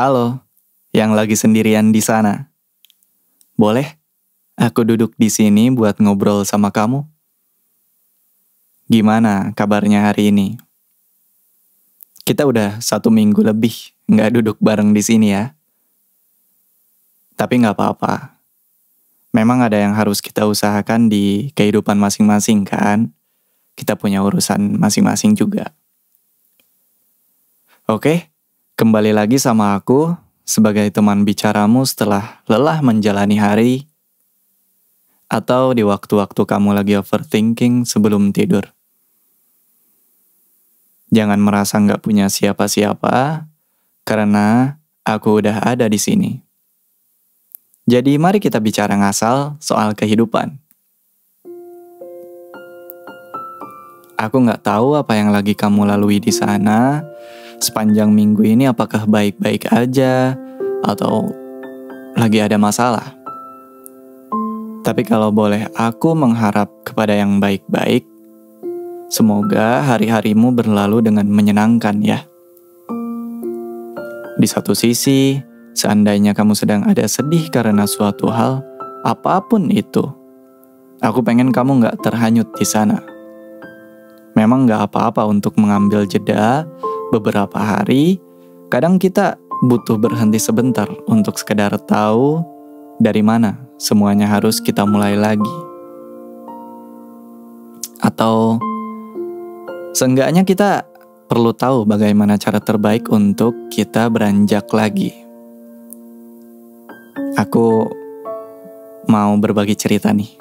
Halo, yang lagi sendirian di sana. Boleh aku duduk di sini buat ngobrol sama kamu? Gimana kabarnya hari ini? Kita udah 1 minggu lebih nggak duduk bareng di sini ya. Tapi nggak apa-apa. Memang ada yang harus kita usahakan di kehidupan masing-masing kan? Kita punya urusan masing-masing juga. Oke, kembali lagi sama aku sebagai teman bicaramu setelah lelah menjalani hari atau di waktu-waktu kamu lagi overthinking sebelum tidur. Jangan merasa nggak punya siapa-siapa karena aku udah ada di sini. Jadi mari kita bicara ngasal soal kehidupan. Aku nggak tahu apa yang lagi kamu lalui di sana sepanjang minggu ini, apakah baik-baik aja atau lagi ada masalah. Tapi kalau boleh aku mengharap kepada yang baik-baik, semoga hari-harimu berlalu dengan menyenangkan ya. Di satu sisi, seandainya kamu sedang ada sedih karena suatu hal, apapun itu, aku pengen kamu nggak terhanyut di sana. Memang nggak apa-apa untuk mengambil jeda beberapa hari. Kadang kita butuh berhenti sebentar untuk sekedar tahu dari mana semuanya harus kita mulai lagi. Atau seenggaknya kita perlu tahu bagaimana cara terbaik untuk kita beranjak lagi. Aku mau berbagi cerita nih.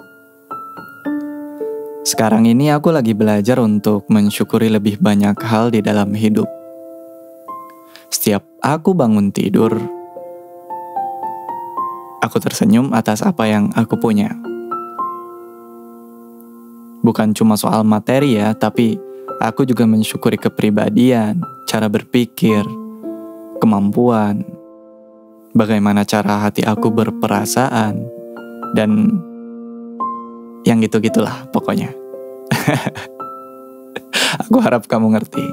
Sekarang ini aku lagi belajar untuk mensyukuri lebih banyak hal di dalam hidup. Setiap aku bangun tidur, aku tersenyum atas apa yang aku punya. Bukan cuma soal materi ya, tapi aku juga mensyukuri kepribadian, cara berpikir, kemampuan, bagaimana cara hati aku berperasaan, dan yang gitu-gitulah pokoknya. Aku harap kamu ngerti.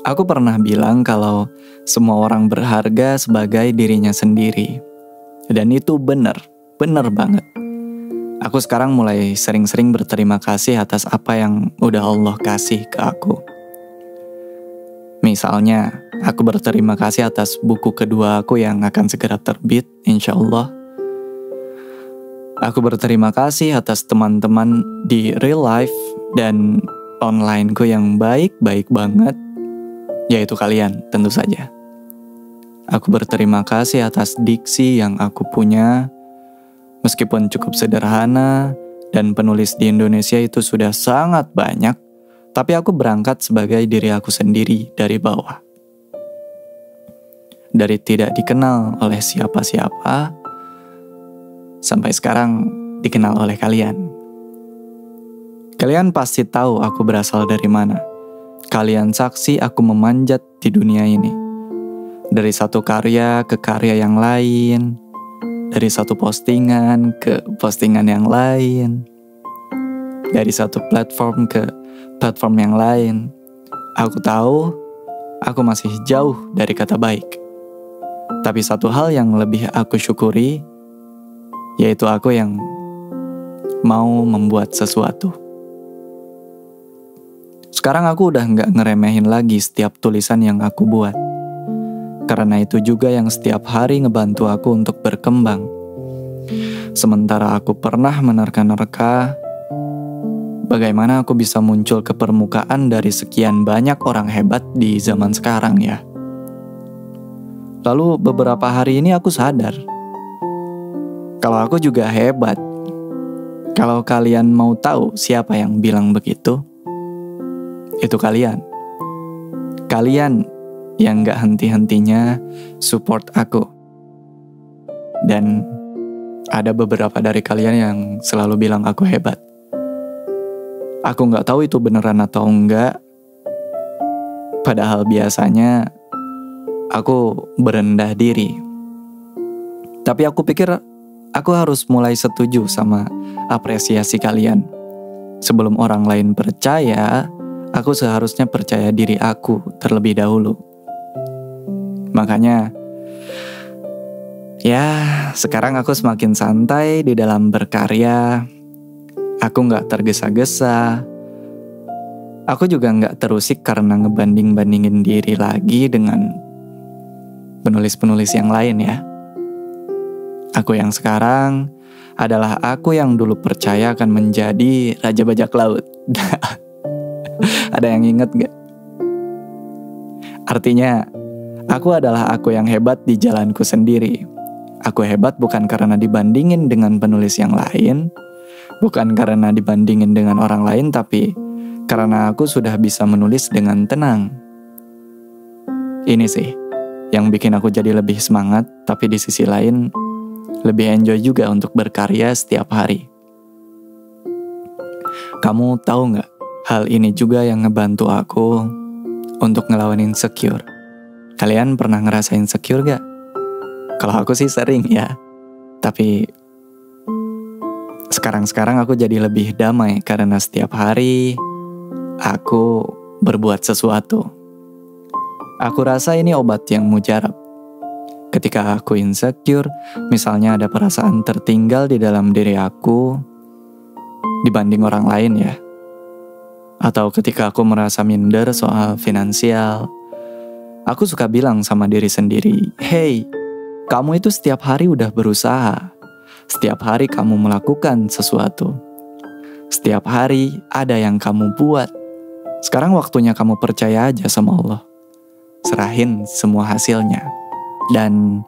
Aku pernah bilang kalau semua orang berharga sebagai dirinya sendiri. Dan itu benar banget. Aku sekarang mulai sering-sering berterima kasih atas apa yang udah Allah kasih ke aku. Misalnya, aku berterima kasih atas buku kedua aku yang akan segera terbit, insya Allah. Aku berterima kasih atas teman-teman di real life dan onlineku yang baik-baik banget, yaitu kalian tentu saja. Aku berterima kasih atas diksi yang aku punya, meskipun cukup sederhana dan penulis di Indonesia itu sudah sangat banyak, tapi aku berangkat sebagai diri aku sendiri dari bawah. Dari tidak dikenal oleh siapa-siapa, sampai sekarang dikenal oleh kalian. Kalian pasti tahu aku berasal dari mana. Kalian saksi aku memanjat di dunia ini. Dari satu karya ke karya yang lain. Dari satu postingan ke postingan yang lain. Dari satu platform ke platform yang lain. Aku tahu aku masih jauh dari kata baik. Tapi satu hal yang lebih aku syukuri, yaitu aku yang mau membuat sesuatu. Sekarang aku udah gak ngeremehin lagi setiap tulisan yang aku buat. Karena itu juga yang setiap hari ngebantu aku untuk berkembang. Sementara aku pernah menerka-nerka bagaimana aku bisa muncul ke permukaan dari sekian banyak orang hebat di zaman sekarang ya. Lalu beberapa hari ini aku sadar kalau aku juga hebat. Kalau kalian mau tahu siapa yang bilang begitu, itu kalian. Kalian yang gak henti-hentinya support aku. Dan ada beberapa dari kalian yang selalu bilang aku hebat. Aku gak tahu itu beneran atau enggak. Padahal biasanya aku berendah diri. Tapi aku pikir aku harus mulai setuju sama apresiasi kalian. Sebelum orang lain percaya, aku seharusnya percaya diri aku terlebih dahulu. Makanya, Ya, sekarang aku semakin santai di dalam berkarya. Aku gak tergesa-gesa. Aku juga gak terusik karena ngebanding-bandingin diri lagi dengan penulis-penulis yang lain ya. Aku yang sekarang adalah aku yang dulu percaya akan menjadi Raja Bajak Laut. Ada yang inget gak? Artinya, aku adalah aku yang hebat di jalanku sendiri. Aku hebat bukan karena dibandingin dengan penulis yang lain, bukan karena dibandingin dengan orang lain, tapi karena aku sudah bisa menulis dengan tenang. Ini sih yang bikin aku jadi lebih semangat, tapi di sisi lain lebih enjoy juga untuk berkarya setiap hari. Kamu tahu nggak, hal ini juga yang ngebantu aku untuk ngelawan insecure. Kalian pernah ngerasain insecure gak? Kalau aku sih sering ya. Tapi sekarang aku jadi lebih damai karena setiap hari aku berbuat sesuatu. Aku rasa ini obat yang mujarab. Ketika aku insecure, misalnya ada perasaan tertinggal di dalam diri aku dibanding orang lain ya. Atau ketika aku merasa minder soal finansial, aku suka bilang sama diri sendiri, "Hey, kamu itu setiap hari udah berusaha. Setiap hari kamu melakukan sesuatu. Setiap hari ada yang kamu buat. Sekarang waktunya kamu percaya aja sama Allah. Serahin semua hasilnya." Dan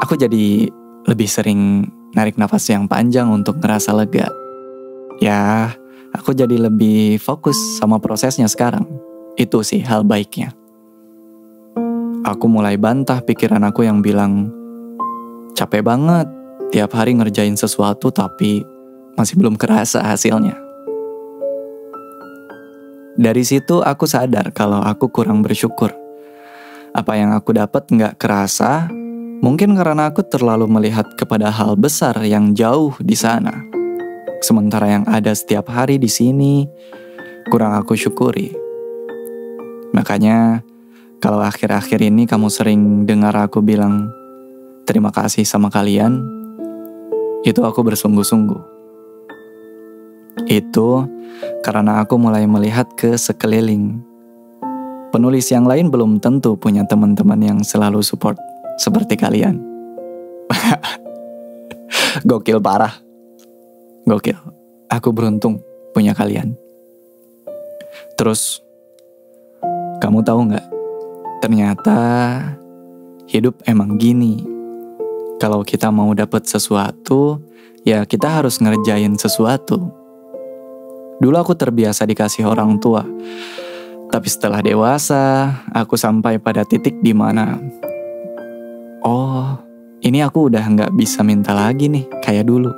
aku jadi lebih sering narik nafas yang panjang untuk ngerasa lega. Ya, aku jadi lebih fokus sama prosesnya sekarang. Itu sih hal baiknya. Aku mulai bantah pikiran aku yang bilang, capek banget tiap hari ngerjain sesuatu tapi masih belum kerasa hasilnya. Dari situ aku sadar kalau aku kurang bersyukur. Apa yang aku dapat gak kerasa, mungkin karena aku terlalu melihat kepada hal besar yang jauh di sana. Sementara yang ada setiap hari di sini, kurang aku syukuri. Makanya, kalau akhir-akhir ini kamu sering dengar aku bilang terima kasih sama kalian, itu aku bersungguh-sungguh. Itu karena aku mulai melihat ke sekeliling. Penulis yang lain belum tentu punya teman-teman yang selalu support seperti kalian. Gokil parah. Gokil. Aku beruntung punya kalian. Terus, kamu tahu nggak? Ternyata hidup emang gini. Kalau kita mau dapet sesuatu, ya kita harus ngerjain sesuatu. Dulu aku terbiasa dikasih orang tua. Tapi setelah dewasa, aku sampai pada titik di mana, oh, ini aku udah nggak bisa minta lagi nih, kayak dulu.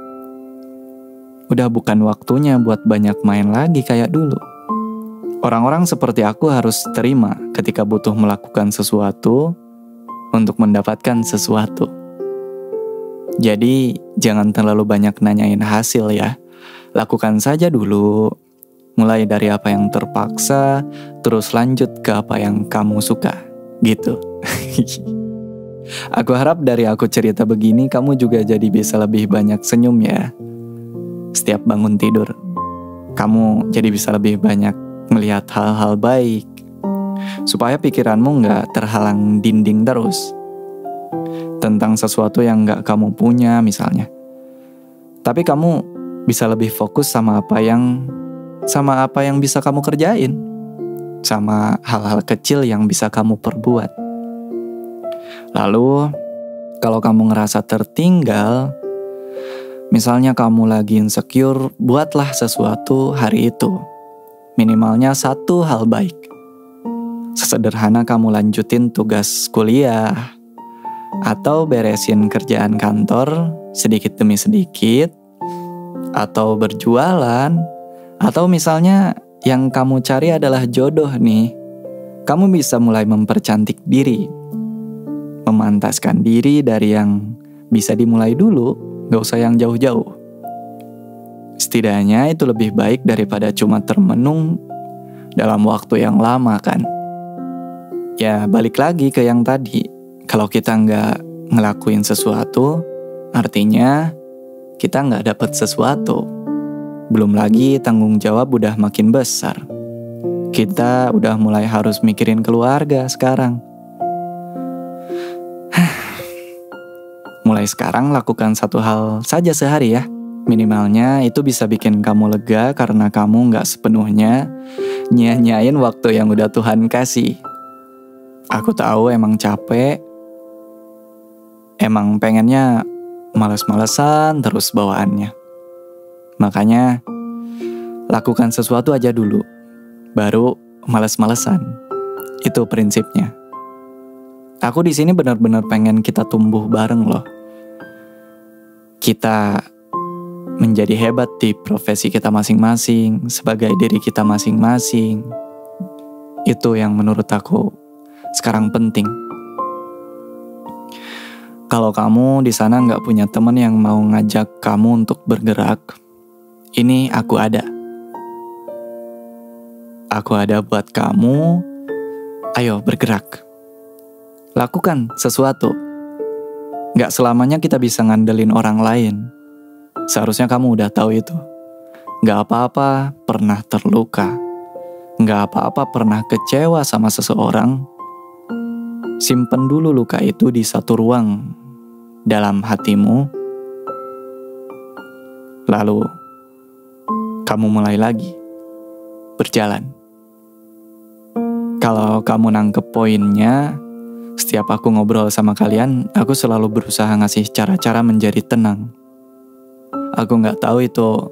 Udah bukan waktunya buat banyak main lagi kayak dulu. Orang-orang seperti aku harus terima ketika butuh melakukan sesuatu untuk mendapatkan sesuatu. Jadi, jangan terlalu banyak nanyain hasil ya. Lakukan saja dulu. Mulai dari apa yang terpaksa, terus lanjut ke apa yang kamu suka. Gitu. Aku harap dari aku cerita begini, kamu juga jadi bisa lebih banyak senyum ya. Setiap bangun tidur, kamu jadi bisa lebih banyak melihat hal-hal baik, supaya pikiranmu gak terhalang dinding terus tentang sesuatu yang gak kamu punya misalnya. Tapi kamu bisa lebih fokus sama apa yang bisa kamu kerjain, sama hal-hal kecil yang bisa kamu perbuat. Lalu kalau kamu ngerasa tertinggal, misalnya kamu lagi insecure, buatlah sesuatu hari itu. Minimalnya satu hal baik. Sesederhana kamu lanjutin tugas kuliah, atau beresin kerjaan kantor sedikit demi sedikit, atau berjualan, atau misalnya yang kamu cari adalah jodoh nih. Kamu bisa mulai mempercantik diri, memantaskan diri dari yang bisa dimulai dulu, gak usah yang jauh-jauh. Setidaknya itu lebih baik daripada cuma termenung dalam waktu yang lama kan. Ya balik lagi ke yang tadi, Kalau kita nggak ngelakuin sesuatu, artinya kita nggak dapet sesuatu. Belum lagi tanggung jawab udah makin besar. Kita udah mulai harus mikirin keluarga sekarang. Mulai sekarang lakukan satu hal saja sehari ya. Minimalnya itu bisa bikin kamu lega karena kamu nggak sepenuhnya nyanyain waktu yang udah Tuhan kasih. Aku tahu emang capek, emang pengennya males-malesan terus bawaannya. Makanya lakukan sesuatu aja dulu, baru males-malesan. Itu prinsipnya. Aku di sini benar-benar pengen kita tumbuh bareng loh. Kita menjadi hebat di profesi kita masing-masing, sebagai diri kita masing-masing. Itu yang menurut aku sekarang penting. Kalau kamu di sana nggak punya teman yang mau ngajak kamu untuk bergerak, ini aku ada. Aku ada buat kamu. Ayo bergerak. Lakukan sesuatu. Nggak selamanya kita bisa ngandelin orang lain. Seharusnya kamu udah tahu itu. Nggak apa-apa pernah terluka. Nggak apa-apa pernah kecewa sama seseorang. Simpen dulu luka itu di satu ruang dalam hatimu. Lalu kamu mulai lagi berjalan. Kalau kamu nangkep poinnya, setiap aku ngobrol sama kalian, aku selalu berusaha ngasih cara-cara menjadi tenang. Aku nggak tahu itu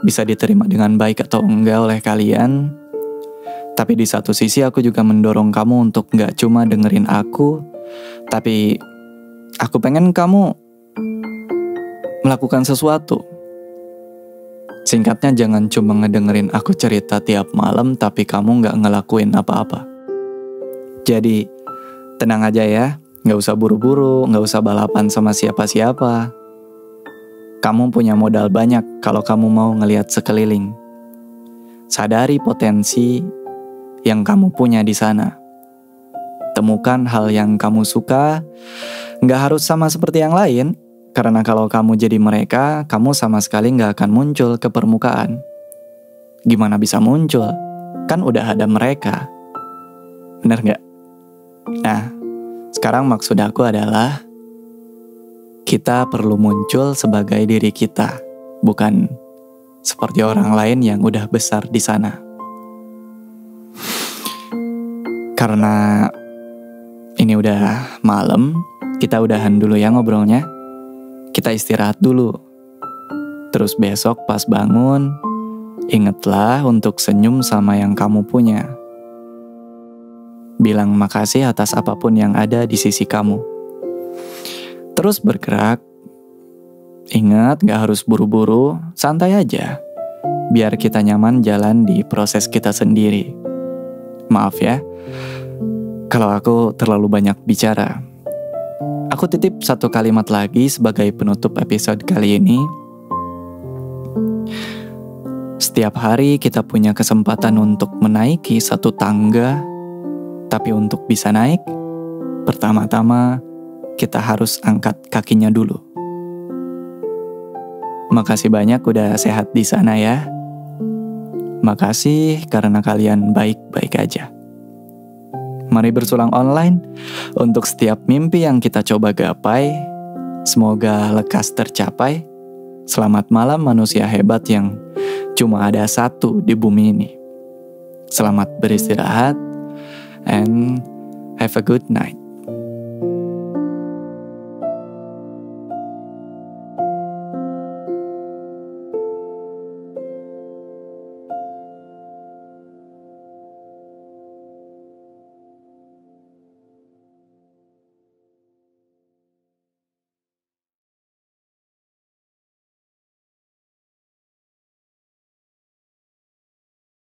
bisa diterima dengan baik atau enggak oleh kalian. Tapi di satu sisi aku juga mendorong kamu untuk nggak cuma dengerin aku, tapi aku pengen kamu melakukan sesuatu. Singkatnya jangan cuma ngedengerin aku cerita tiap malam, tapi kamu nggak ngelakuin apa-apa. Jadi tenang aja ya, gak usah buru-buru, gak usah balapan sama siapa-siapa. Kamu punya modal banyak kalau kamu mau ngelihat sekeliling. Sadari potensi yang kamu punya di sana. Temukan hal yang kamu suka, gak harus sama seperti yang lain, karena kalau kamu jadi mereka, kamu sama sekali gak akan muncul ke permukaan. Gimana bisa muncul? Kan udah ada mereka. Bener gak? Nah, sekarang maksud aku adalah kita perlu muncul sebagai diri kita, bukan seperti orang lain yang udah besar di sana. Karena ini udah malam, kita udahan dulu ya ngobrolnya. Kita istirahat dulu. Terus besok pas bangun, ingatlah untuk senyum sama yang kamu punya. Bilang makasih atas apapun yang ada di sisi kamu. Terus bergerak. Ingat gak harus buru-buru, santai aja. Biar kita nyaman jalan di proses kita sendiri. Maaf ya, kalau aku terlalu banyak bicara. Aku titip satu kalimat lagi sebagai penutup episode kali ini. Setiap hari kita punya kesempatan untuk menaiki satu tangga. Tapi untuk bisa naik, pertama-tama kita harus angkat kakinya dulu. Makasih banyak udah sehat di sana ya. Makasih karena kalian baik-baik aja. Mari bersulang online untuk setiap mimpi yang kita coba gapai. Semoga lekas tercapai. Selamat malam manusia hebat yang cuma ada satu di bumi ini. Selamat beristirahat. And have a good night.